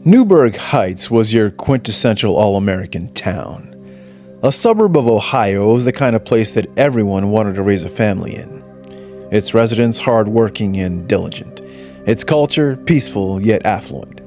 Newburgh Heights was your quintessential all-American town. A suburb of Ohio was the kind of place that everyone wanted to raise a family in. Its residents hard-working and diligent. Its culture peaceful yet affluent.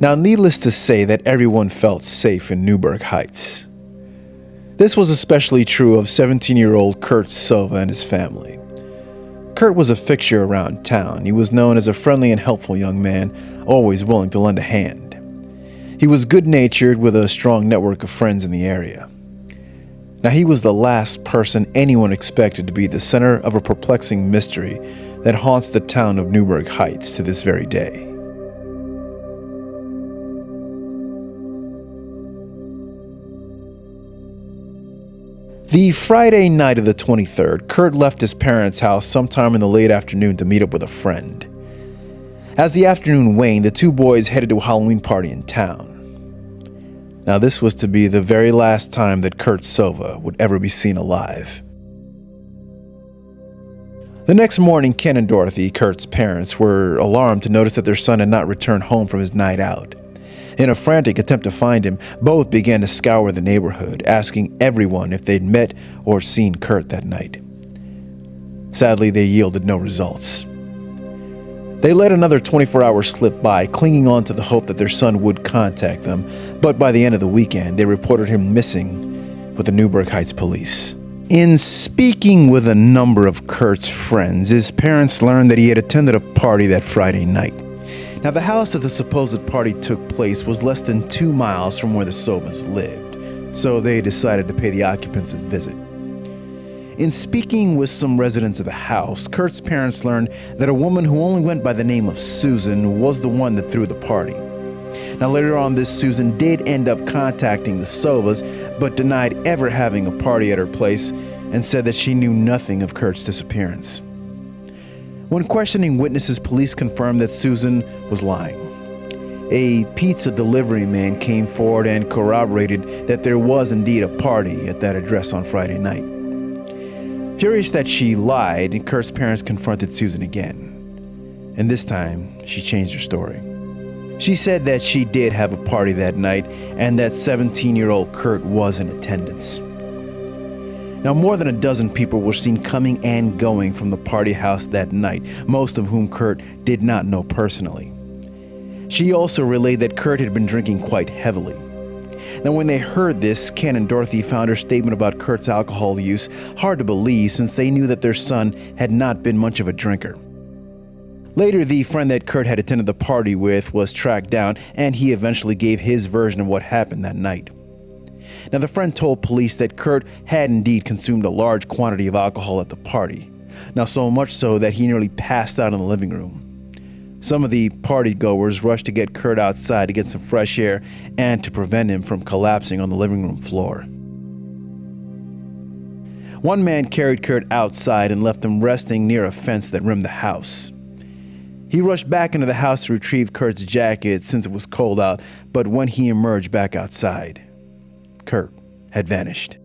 Now, needless to say that everyone felt safe in Newburgh Heights. This was especially true of 17-year-old Kurt Sova and his family. Kurt was a fixture around town. He was known as a friendly and helpful young man, always willing to lend a hand. He was good-natured with a strong network of friends in the area. Now, he was the last person anyone expected to be the center of a perplexing mystery that haunts the town of Newburgh Heights to this very day. The Friday night of the 23rd, Kurt left his parents' house sometime in the late afternoon to meet up with a friend. As the afternoon waned, the two boys headed to a Halloween party in town. Now, this was to be the very last time that Kurt Sova would ever be seen alive. The next morning, Ken and Dorothy, Kurt's parents, were alarmed to notice that their son had not returned home from his night out. In a frantic attempt to find him, both began to scour the neighborhood, asking everyone if they'd met or seen Kurt that night. Sadly, they yielded no results. They let another 24 hours slip by, clinging on to the hope that their son would contact them, but by the end of the weekend, they reported him missing with the Newburgh Heights police. In speaking with a number of Kurt's friends, his parents learned that he had attended a party that Friday night. Now, the house that the supposed party took place was less than 2 miles from where the Sovas lived, so they decided to pay the occupants a visit. In speaking with some residents of the house, Kurt's parents learned that a woman who only went by the name of Susan was the one that threw the party. Now, later on, this Susan did end up contacting the Sovas, but denied ever having a party at her place and said that she knew nothing of Kurt's disappearance. When questioning witnesses, police confirmed that Susan was lying. A pizza delivery man came forward and corroborated that there was indeed a party at that address on Friday night. Furious that she lied, Kurt's parents confronted Susan again. And this time, she changed her story. She said that she did have a party that night and that 17-year-old Kurt was in attendance. Now, more than a dozen people were seen coming and going from the party house that night, most of whom Kurt did not know personally. She also relayed that Kurt had been drinking quite heavily. Now, when they heard this, Ken and Dorothy found her statement about Kurt's alcohol use hard to believe, since they knew that their son had not been much of a drinker. Later, the friend that Kurt had attended the party with was tracked down, and he eventually gave his version of what happened that night. Now, the friend told police that Kurt had indeed consumed a large quantity of alcohol at the party. Now, so much so that he nearly passed out in the living room. Some of the party-goers rushed to get Kurt outside to get some fresh air and to prevent him from collapsing on the living room floor. One man carried Kurt outside and left him resting near a fence that rimmed the house. He rushed back into the house to retrieve Kurt's jacket since it was cold out, but when he emerged back outside, Kurt had vanished.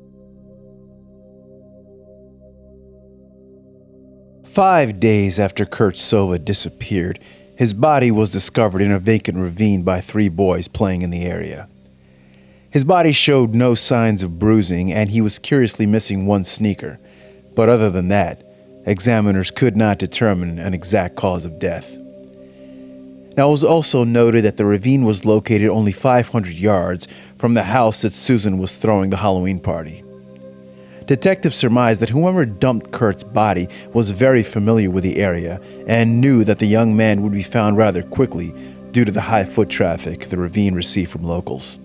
5 days after Kurt Sova disappeared, his body was discovered in a vacant ravine by 3 boys playing in the area. His body showed no signs of bruising, and he was curiously missing 1 sneaker. But other than that, examiners could not determine an exact cause of death. Now, it was also noted that the ravine was located only 500 yards from the house that Susan was throwing the Halloween party. Detectives surmised that whoever dumped Kurt's body was very familiar with the area and knew that the young man would be found rather quickly due to the high foot traffic the ravine received from locals.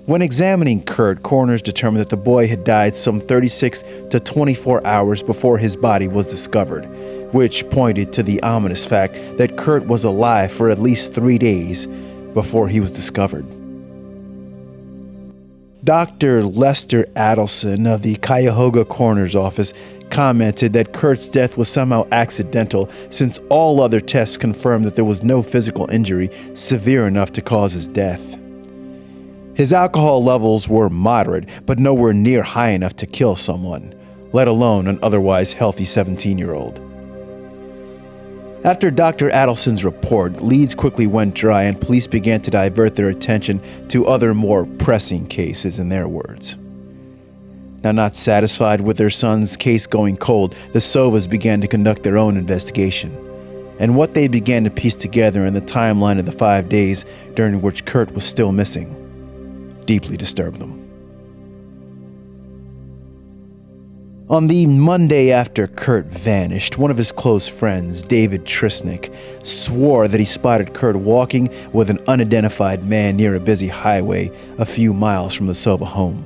When examining Kurt, coroners determined that the boy had died some 36 to 24 hours before his body was discovered, which pointed to the ominous fact that Kurt was alive for at least 3 days before he was discovered. Dr. Lester Adelson of the Cuyahoga Coroner's Office commented that Kurt's death was somehow accidental, since all other tests confirmed that there was no physical injury severe enough to cause his death. His alcohol levels were moderate, but nowhere near high enough to kill someone, let alone an otherwise healthy 17-year-old. After Dr. Adelson's report, leads quickly went dry and police began to divert their attention to other more pressing cases, in their words. Now, not satisfied with their son's case going cold, the Sovas began to conduct their own investigation. And what they began to piece together in the timeline of the 5 days during which Kurt was still missing deeply disturbed them. On the Monday after Kurt vanished, one of his close friends, David Trisnick, swore that he spotted Kurt walking with an unidentified man near a busy highway a few miles from the Sova home.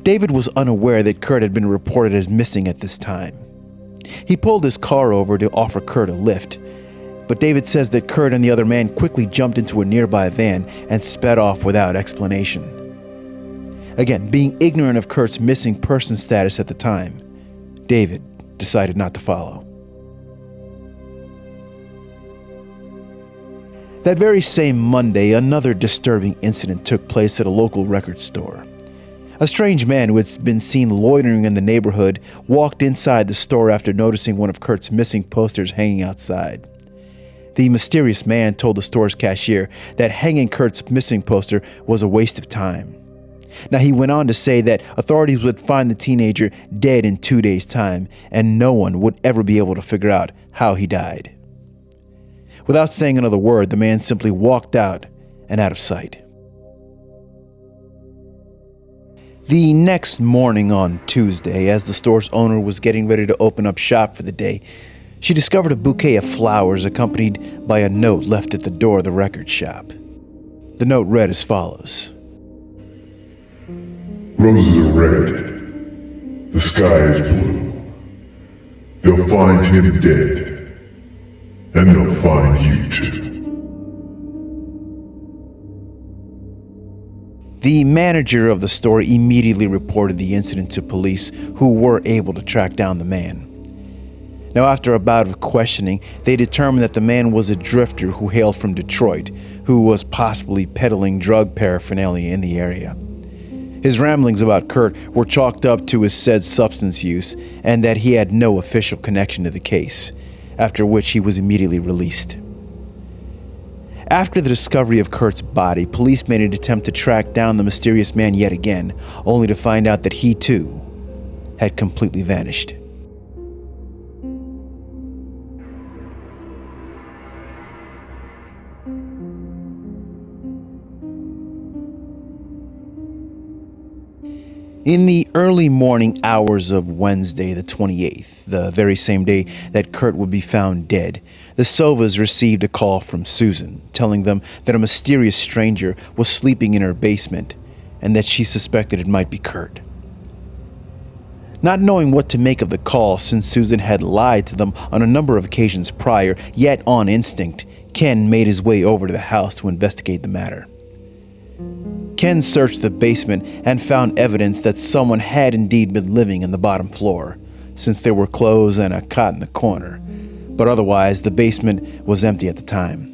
David was unaware that Kurt had been reported as missing at this time. He pulled his car over to offer Kurt a lift, but David says that Kurt and the other man quickly jumped into a nearby van and sped off without explanation. Again, being ignorant of Kurt's missing person status at the time, David decided not to follow. That very same Monday, another disturbing incident took place at a local record store. A strange man who had been seen loitering in the neighborhood walked inside the store after noticing one of Kurt's missing posters hanging outside. The mysterious man told the store's cashier that hanging Kurt's missing poster was a waste of time. Now, he went on to say that authorities would find the teenager dead in 2 days' time, and no one would ever be able to figure out how he died. Without saying another word, the man simply walked out and out of sight. The next morning on Tuesday, as the store's owner was getting ready to open up shop for the day, she discovered a bouquet of flowers accompanied by a note left at the door of the record shop. The note read as follows. Roses are red. The sky is blue. They'll find him dead. And they'll find you too. The manager of the store immediately reported the incident to police, who were able to track down the man. Now, after a bout of questioning, they determined that the man was a drifter who hailed from Detroit, who was possibly peddling drug paraphernalia in the area. His ramblings about Kurt were chalked up to his said substance use and that he had no official connection to the case, after which he was immediately released. After the discovery of Kurt's body, police made an attempt to track down the mysterious man yet again, only to find out that he too had completely vanished. In the early morning hours of Wednesday the 28th, the very same day that Kurt would be found dead, the Sovas received a call from Susan, telling them that a mysterious stranger was sleeping in her basement and that she suspected it might be Kurt. Not knowing what to make of the call, since Susan had lied to them on a number of occasions prior, yet on instinct, Ken made his way over to the house to investigate the matter. Ken searched the basement and found evidence that someone had indeed been living in the bottom floor, since there were clothes and a cot in the corner, but otherwise the basement was empty at the time.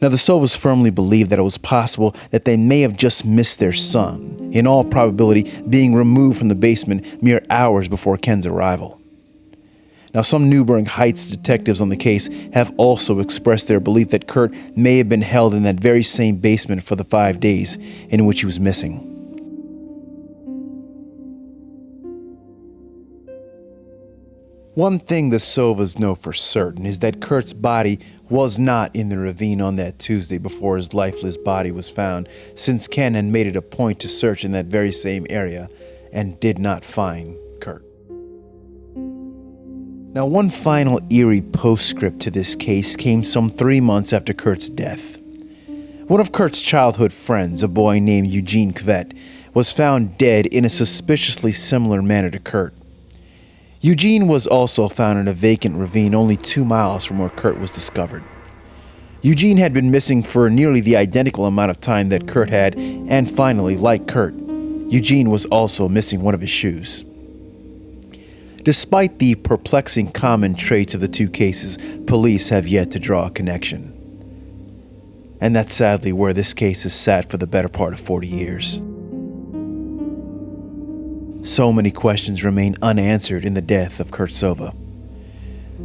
Now, the Sovas firmly believed that it was possible that they may have just missed their son, in all probability being removed from the basement mere hours before Ken's arrival. Now, some Newburgh Heights detectives on the case have also expressed their belief that Kurt may have been held in that very same basement for the 5 days in which he was missing. One thing the Sovas know for certain is that Kurt's body was not in the ravine on that Tuesday before his lifeless body was found, since Ken had made it a point to search in that very same area and did not find Kurt. Now, one final eerie postscript to this case came some 3 months after Kurt's death. One of Kurt's childhood friends, a boy named Eugene Kvet, was found dead in a suspiciously similar manner to Kurt. Eugene was also found in a vacant ravine only 2 miles from where Kurt was discovered. Eugene had been missing for nearly the identical amount of time that Kurt had, and finally, like Kurt, Eugene was also missing one of his shoes. Despite the perplexing common traits of the two cases, police have yet to draw a connection. And that's sadly where this case has sat for the better part of 40 years. So many questions remain unanswered in the death of Kurt Sova.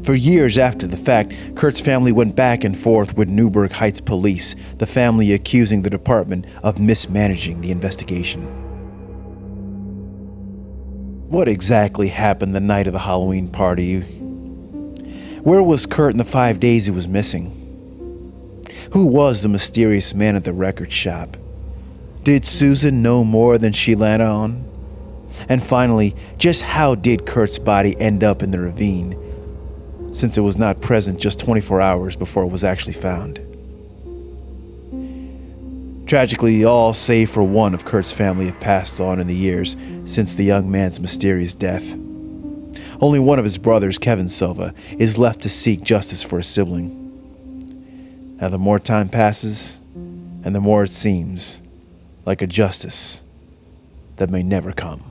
For years after the fact, Kurt's family went back and forth with Newburgh Heights police, the family accusing the department of mismanaging the investigation. What exactly happened the night of the Halloween party? Where was Kurt in the 5 days he was missing? Who was the mysterious man at the record shop? Did Susan know more than she let on? And finally, just how did Kurt's body end up in the ravine, since it was not present just 24 hours before it was actually found? Tragically, all save for one of Kurt's family have passed on in the years since the young man's mysterious death. Only one of his brothers, Kevin Sova, is left to seek justice for his sibling. Now, the more time passes, and the more it seems like a justice that may never come.